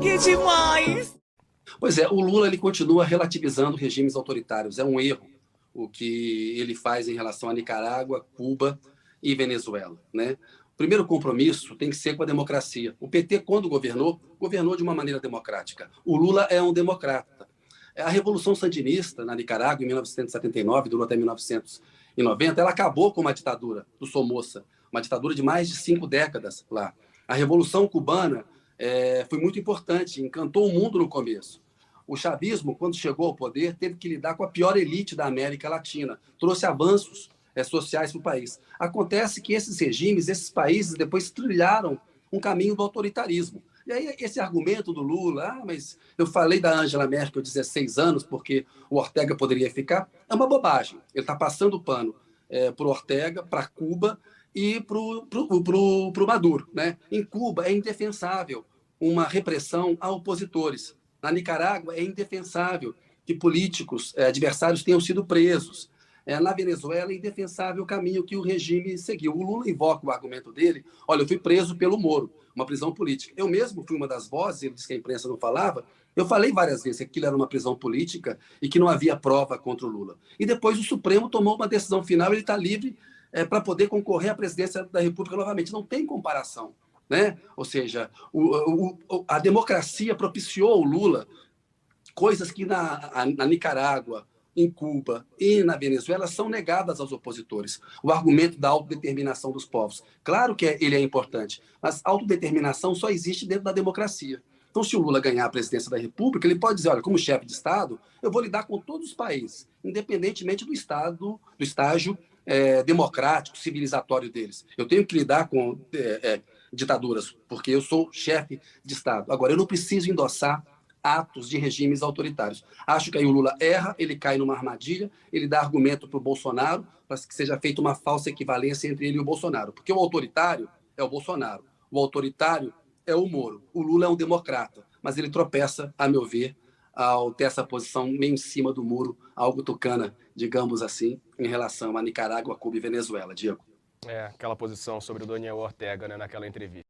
Que demais! Pois é, o Lula ele continua relativizando regimes autoritários. É um erro o que ele faz em relação a Nicarágua, Cuba e Venezuela, né? O primeiro compromisso tem que ser com a democracia. O PT, quando governou, governou de uma maneira democrática. O Lula é um democrata. A Revolução Sandinista na Nicarágua, em 1979, durou até 1990, ela acabou com uma ditadura do Somoza, uma ditadura de mais de 5 décadas lá. A Revolução Cubana foi muito importante, encantou o mundo no começo. O chavismo, quando chegou ao poder, teve que lidar com a pior elite da América Latina, trouxe avanços sociais para o país. Acontece que esses regimes, esses países, depois trilharam um caminho do autoritarismo. E aí esse argumento do Lula, mas eu falei da Angela Merkel 16 anos porque o Ortega poderia ficar, é uma bobagem. Ele está passando o pano para o Ortega, para Cuba e para o Maduro. Né? Em Cuba é indefensável uma repressão a opositores. Na Nicarágua é indefensável que políticos adversários tenham sido presos. Na Venezuela é indefensável o caminho que o regime seguiu. O Lula invoca o argumento dele, olha, eu fui preso pelo Moro, uma prisão política. Eu mesmo fui uma das vozes, ele disse que a imprensa não falava, eu falei várias vezes que aquilo era uma prisão política e que não havia prova contra o Lula. E depois o Supremo tomou uma decisão final, ele está livre para poder concorrer à presidência da República novamente. Não tem comparação. Né? Ou seja, a democracia propiciou o Lula coisas que na Nicarágua, em Cuba e na Venezuela são negadas aos opositores. O argumento da autodeterminação dos povos. Claro que ele é importante, mas autodeterminação só existe dentro da democracia. Então, se o Lula ganhar a presidência da República, ele pode dizer, olha, como chefe de Estado, eu vou lidar com todos os países, independentemente do estágio democrático, civilizatório deles. Eu tenho que lidar com ditaduras, porque eu sou chefe de Estado. Agora, eu não preciso endossar atos de regimes autoritários. Acho que aí o Lula erra, ele cai numa armadilha, ele dá argumento para o Bolsonaro, para que seja feita uma falsa equivalência entre ele e o Bolsonaro. Porque o autoritário é o Bolsonaro, o autoritário é o Moro. O Lula é um democrata, mas ele tropeça, a meu ver, ao ter essa posição meio em cima do muro, algo tucana, digamos assim, em relação a Nicarágua, Cuba e Venezuela. Diego. Aquela posição sobre o Daniel Ortega, né, naquela entrevista.